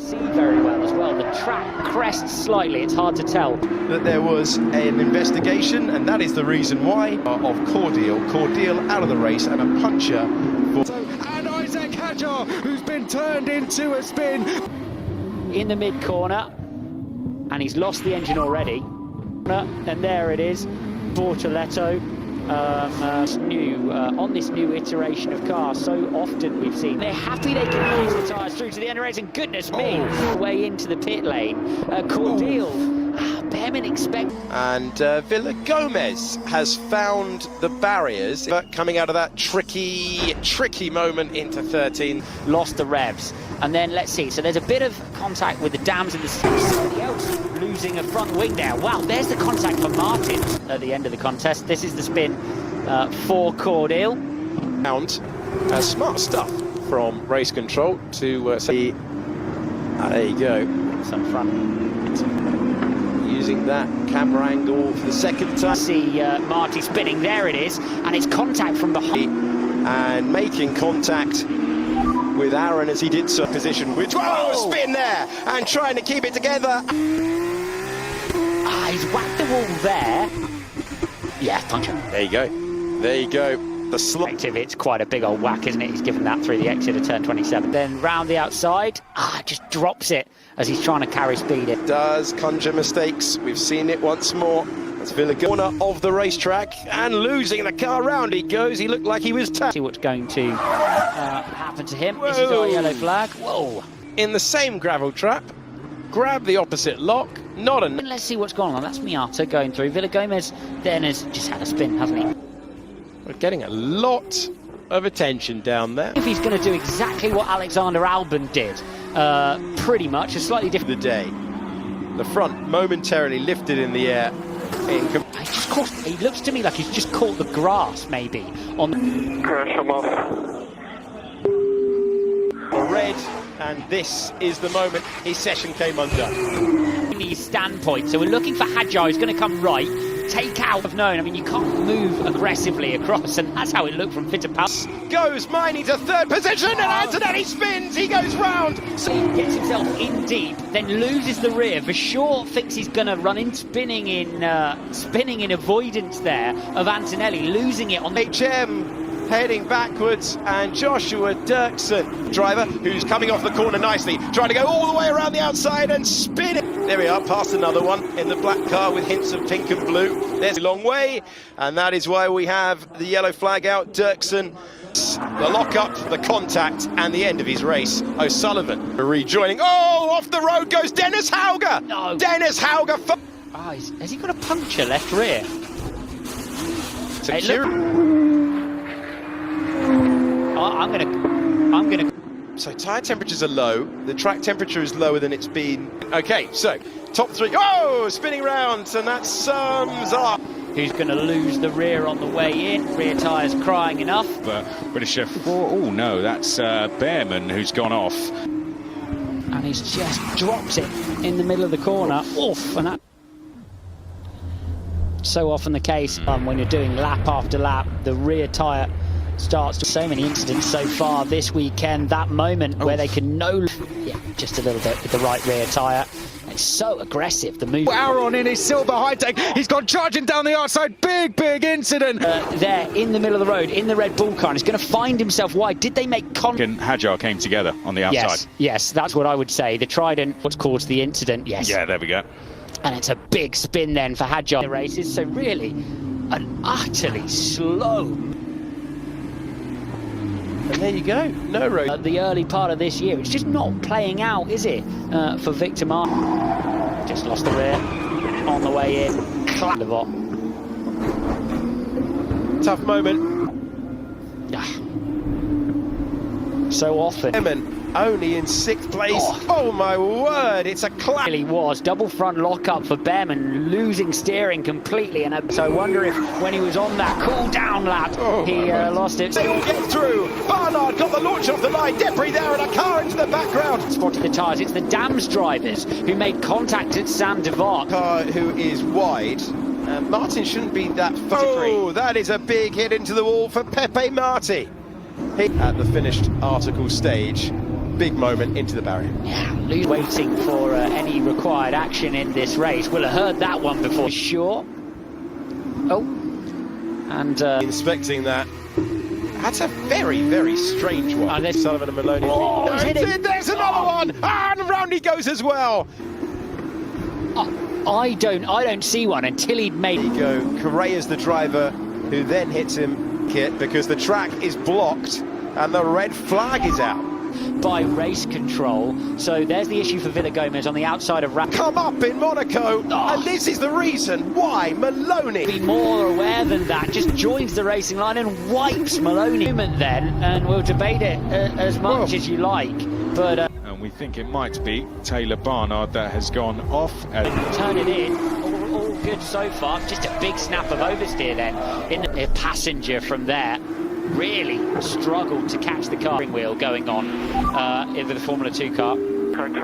See very well as well. The track crests slightly, it's hard to tell. That there was an investigation, and that is the reason why, of Cordial. Cordial out of the race and a puncher. And Isaac Hadjar, who's been turned into a spin. In the mid-corner, and he's lost the engine already. And there it is, Bortoletto. On this new iteration of car, so often we've seen they're happy they can use the tyres through to the end of the race, and goodness me, way into the pit lane. Cordial, Behrman expect. And Villa Gomez has found the barriers, coming out of that tricky moment into 13. Lost the revs, and then let's see. So there's a bit of contact with the dams and somebody else losing a front wing there. Wow, there's the contact for Martin at the end of the contest. This is the spin for Cordial. Smart stuff from race control to say, there you go. Some front. Using that camera angle for the second time. See Marty spinning, there it is, and it's contact from behind. And making contact with Aaron as he did so position, which, spin there, and trying to keep it together. He's whacked the wall there. Yeah, puncher. There you go. There you go. The slide. It's quite a big old whack, isn't it? He's given that through the exit of turn 27. Then round the outside, just drops it as he's trying to carry speed. It does conjure mistakes. We've seen it once more. That's Villa corner of the racetrack, and losing the car. Round he goes. He looked like he was see what's going to happen to him. This is our yellow flag. Whoa! In the same gravel trap, grab the opposite lock. Not enough. Let's see what's going on. That's Miata going through. Villa Gomez then has just had a spin, hasn't he? We're getting a lot of attention down there. If he's going to do exactly what Alexander Albon did, pretty much a slightly different. The day, the front momentarily lifted in the air. He looks to me like he's just caught the grass, maybe on the crash him off. A red, and this is the moment his session came undone. His standpoint, so we're looking for Hadjar, who's going to come right, take out of known. I mean, you can't move aggressively across, and that's how it looked from Fittipaldi. Goes Miney to third position, and Antonelli spins. He goes round. So he gets himself in deep, then loses the rear. Vershaw thinks he's going to run in, spinning in avoidance there of Antonelli, losing it on the HM. Heading backwards, and Joshua Dirksen, driver, who's coming off the corner nicely, trying to go all the way around the outside and spin it. There we are, past another one in the black car with hints of pink and blue. There's a long way, and that is why we have the yellow flag out. Dirksen, the lock-up, the contact, and the end of his race. O'Sullivan rejoining. Off the road goes Dennis Hauger! No. Dennis Hauger! Has he got a puncture left rear? I'm gonna. So tyre temperatures are low. The track temperature is lower than it's been. Okay, so top three. Spinning round, and that sums up. Who's going to lose the rear on the way in? Rear tyres crying enough. British F4. Oh no, that's Behrman who's gone off. And he's just drops it in the middle of the corner. Oof, and that. So often the case when you're doing lap after lap, the rear tyre starts to so many incidents so far this weekend. That moment where they can just a little bit with the right rear tyre. It's so aggressive, the move. Aaron in his silver high-tech, he's gone charging down the outside. Big incident. There in the middle of the road, in the Red Bull car, and he's going to find himself wide. Did they make contact? Hadjar came together on the outside. Yes, that's what I would say. The Trident, what's caused the incident, yes. Yeah, there we go. And it's a big spin then for Hadjar races, so really an utterly slow. And there you go, no road. The early part of this year, it's just not playing out, is it, for Victor Martin? Just lost the rear on the way in. Clap the bot. Tough moment. So often. Behrman only in 6th place. Oh my word, it's a clap. It really was. Double front lockup for Behrman, losing steering completely. And so I wonder if when he was on that cool down lap, he lost it. They all get through. Barnard got the launch off the line. Debris there and a car into the background. Spotted the tyres. It's the Dams drivers who made contact at Saint Devote. Car who is wide. Martin shouldn't be that far. That is a big hit into the wall for Pepe Marti. At the finished article stage. big moment into the barrier. Yeah, waiting for any required action in this race. We'll have heard that one before, sure. Oh, and inspecting that. That's a very, very strange one. Sullivan and Maloney. Oh, there's another one, and round he goes as well. I don't see one until he'd made. There you go. Correa's the driver who then hits him, Kit, because the track is blocked and the red flag is out. By race control, so there's the issue for Villagomez on the outside of Come up in Monaco, and this is the reason why Maloney. Be more aware than that, just joins the racing line and wipes Maloney then, and we'll debate it as much as you like, but and we think it might be Taylor Barnard that has gone off. Turn it in, all good so far. Just a big snap of oversteer then in a passenger from there. Really struggled to catch the car wheel going on with the Formula 2 car.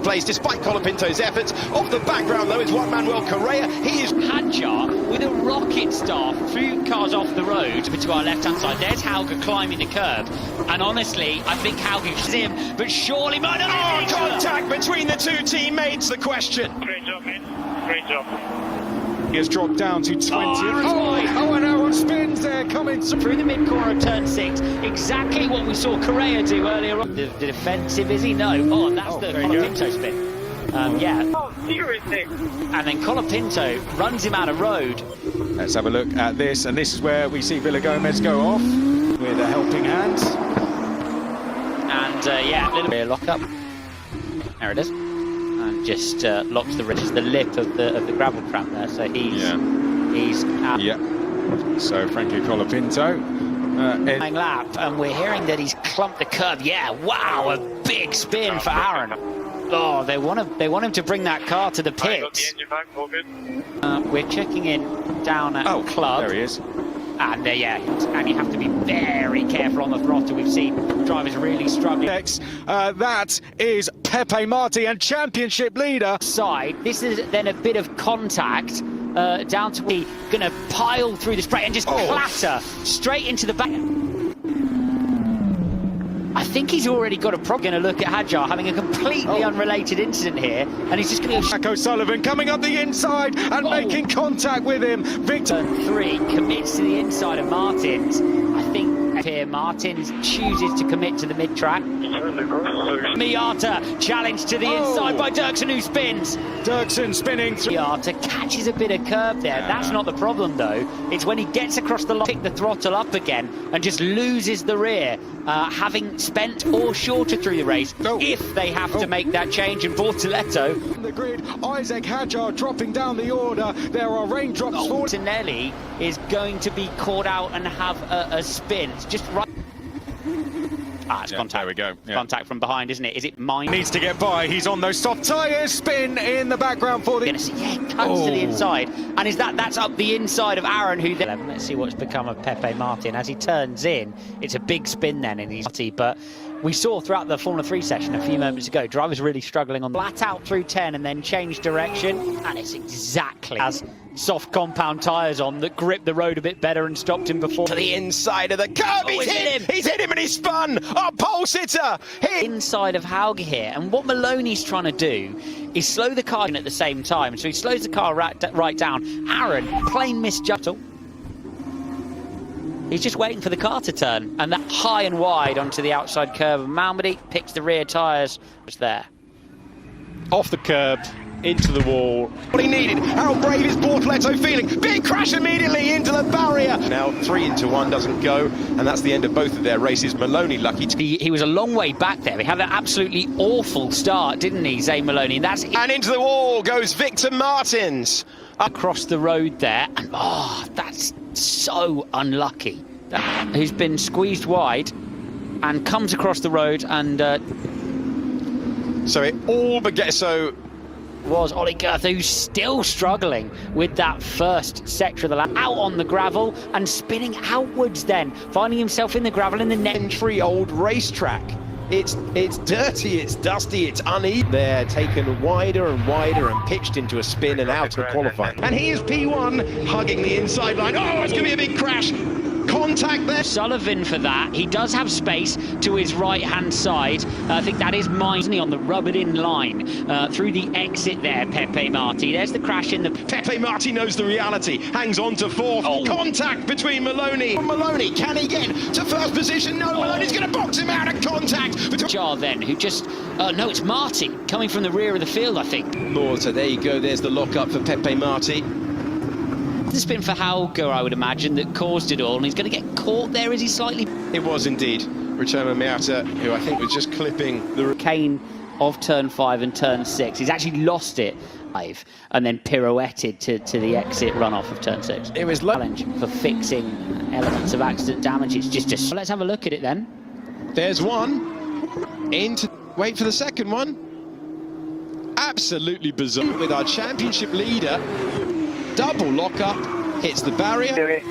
Plays despite Colapinto's efforts. Off the background though is Juan Manuel Correa. He is Hadjar with a rocket start, few cars off the road to our left hand side. There's Hauger climbing the curb, and honestly I think Hauger is him, but surely contact between the two teammates. The question. Great job, man. Great job. He has dropped down to 20th. And Aaron spins there, coming through the mid-corner of turn 6. Exactly what we saw Correa do earlier on. The defensive, is he? No. Oh, that's the Colapinto spin. Yeah. Oh, seriously. And then Colapinto runs him out of road. Let's have a look at this, and this is where we see Villagomez go off with a helping hand. And yeah, a little bit of lock-up. There it is. And just locks the lip of the gravel trap there, so he's out. Yeah. So Frankie Colapinto lap, and we're hearing that he's clumped the curb. Yeah, wow, a big spin for Aaron. Oh, they want him to bring that car to the pits. We're checking in down at Club. There he is. And yeah, and you have to be very careful on the throttle. We've seen drivers really struggling. That is Pepe Marti and championship leader. Side. This is then a bit of contact down to be going to pile through the spray and just clatter straight into the back. I think he's already got a problem. Going to look at Hadjar having a completely unrelated incident here, and he's just going to go. Jack O'Sullivan coming up the inside and making contact with him. Victor. Turn 3 commits to the inside of Martins. I think here Martins chooses to commit to the mid-track. Miata challenged to the inside by Dirksen, who spins. Dirksen spinning through. Miata catches a bit of curb there. That's not the problem though. It's when he gets across the line, pick the throttle up again and just loses the rear, having spent or shorter through the race if they have to make that change in Bortoletto. The grid, Isaac Hadjar dropping down the order. There are raindrops falling. Tinelli is going to be caught out and have a spin. It's just right. It's contact. There we go. Contact from behind, isn't it? Is it mine? Needs to get by. He's on those soft tyres. Spin in the background for the. Cuts to the inside, and that's up the inside of Aaron, who then. Let's see what's become of Pepe Martin as he turns in. It's a big spin then in his but we saw throughout the Formula 3 session a few moments ago, drivers really struggling on flat out through 10 and then change direction, and it's exactly as soft compound tyres on that gripped the road a bit better and stopped him before. To the inside of the curb, he's hit him! He's hit him and he's spun! Pole sitter! Inside of Hauger here, and what Maloney's trying to do is slow the car in at the same time, so he slows the car right down. Aaron, plain misjudged. He's just waiting for the car to turn, and that high and wide onto the outside curve of Malmedy picks the rear tyres. It's there. Off the curb, into the wall. What he needed. How brave is Bortoletto feeling? Big crash immediately into the barrier. Now 3 into 1 doesn't go, and that's the end of both of their races. Maloney lucky. He was a long way back there. He had an absolutely awful start, didn't he, Zane Maloney? And into the wall goes Victor Martins. Across the road there, and that's so unlucky. Who's been squeezed wide and comes across the road, and so it all begins. So was Ollie Goethe, who's still struggling with that first sector of the lap, out on the gravel and spinning outwards, then finding himself in the gravel in the old racetrack. It's dirty, it's dusty, it's uneven. They're taken wider and wider and pitched into a spin and out of qualifying. And here's P1 hugging the inside line. Oh, it's going to be a big crash. contact there. Sullivan for that. He does have space to his right-hand side. I think that is Miney on the rubbered-in line through the exit there, Pepe Marti. There's the crash in the... Pepe Marti knows the reality, hangs on to fourth. Contact between Maloney. Maloney, can he get to first position? No, Maloney's going to box him out of contact. Jar then, who just... no, it's Marti coming from the rear of the field, I think. More, so there you go, there's the lock-up for Pepe Marti. The spin for Hauger, I would imagine, that caused it all, and he's going to get caught there as he slightly... It was indeed Rotoma Miata, who I think was just clipping the... Kane of turn 5 and turn 6. He's actually lost it and then pirouetted to the exit runoff of turn 6. It was challenge for fixing elements of accident damage. It's just well, let's have a look at it then. There's one. Wait for the second one. Absolutely bizarre with our championship leader. Double lock-up, hits the barrier.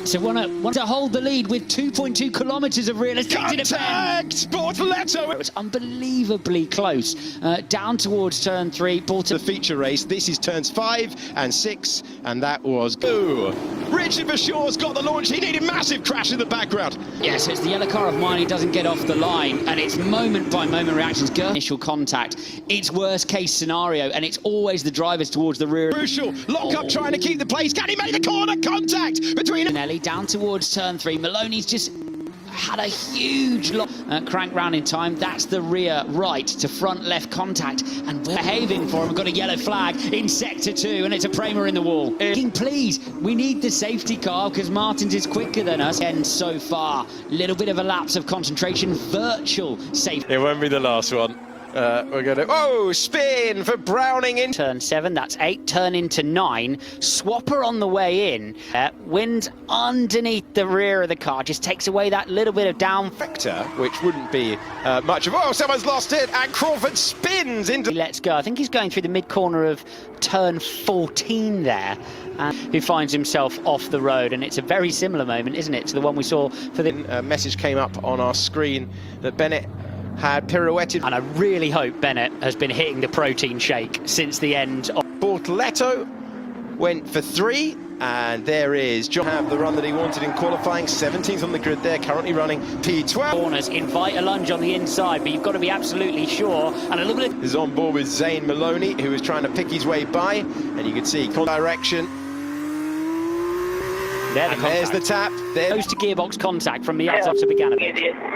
So want to hold the lead with 2.2 kilometres of real estate to defend. Contact! Bortoletto! It was unbelievably close. Down towards turn 3. The feature race. This is turns 5 and 6, and that was go. Richard Verschore's got the launch. He needed massive crash in the background. Yes, it's the yellow car of mine. He doesn't get off the line, and it's moment-by-moment reactions. Initial contact. It's worst-case scenario, and it's always the drivers towards the rear. Crucial. Lock up, trying to keep the place. Can he make the corner? Contact between... Nelly down towards turn 3. Maloney's just had a huge crank round in time. That's the rear right to front left contact, and we're behaving for him. We've got a yellow flag in sector 2, and it's a Prema in the wall. Please, we need the safety car because Martins is quicker than us. And so far, little bit of a lapse of concentration, virtual safety. It won't be the last one. We're going to... spin for Browning in... Turn 7, that's 8, turn into 9. Swapper on the way in. Wins underneath the rear of the car, just takes away that little bit of down... Vector, which wouldn't be much of... someone's lost it, and Crawford spins into... Let's go. I think he's going through the mid-corner of turn 14 there, who finds himself off the road, and it's a very similar moment, isn't it, to the one we saw for the... A message came up on our screen that Bennett had pirouetted, and I really hope Bennett has been hitting the protein shake since the end of... Bortoletto went for 3, and there is John have the run that he wanted in qualifying. 17th on the grid there, currently running P12. Corners invite a lunge on the inside, but you've got to be absolutely sure, and a little bit is on board with Zane Maloney, who is trying to pick his way by, and you can see direction. There's the tap. Goes to gearbox contact from Miata to Beganovic.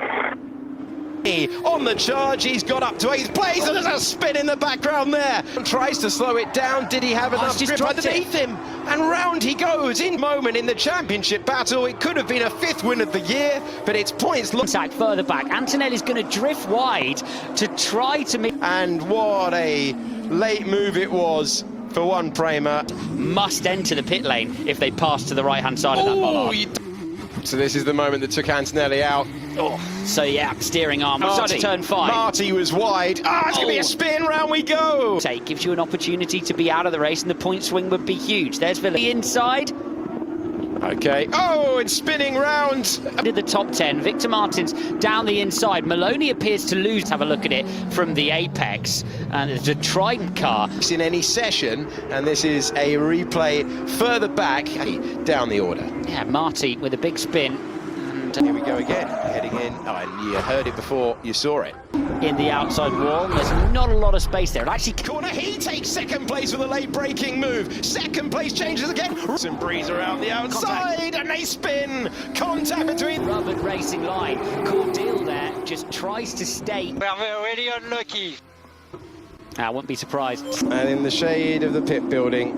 On the charge, he's got up to 8th place, and there's a spin in the background there. And tries to slow it down. Did he have enough grip underneath him? And round he goes. In moment in the championship battle, it could have been a 5th win of the year, but it's points. Contact further back. Antonelli's going to drift wide to try to meet. And what a late move it was for one Prema. Must enter the pit lane if they pass to the right-hand side of that bollard. So this is the moment that took Antonelli out. So yeah, steering arm. Marti, turn 5. Marti was wide. It's going to be a spin, round we go. Gives you an opportunity to be out of the race, and the point swing would be huge. There's Villa inside. Okay. It's spinning round. To the top 10. Victor Martins down the inside. Maloney appears to lose. Have a look at it from the apex. And there's a Trident car. In any session, and this is a replay further back down the order. Yeah, Marti with a big spin. Here we go again, heading in. And you heard it before you saw it. In the outside wall, there's not a lot of space there. Actually, corner, he takes second place with a late braking move. Second place changes again. Some breeze around the outside, and they spin. Contact between... Rubbered racing line. Cordeal there just tries to stay. We are very unlucky. I wouldn't be surprised. And in the shade of the pit building,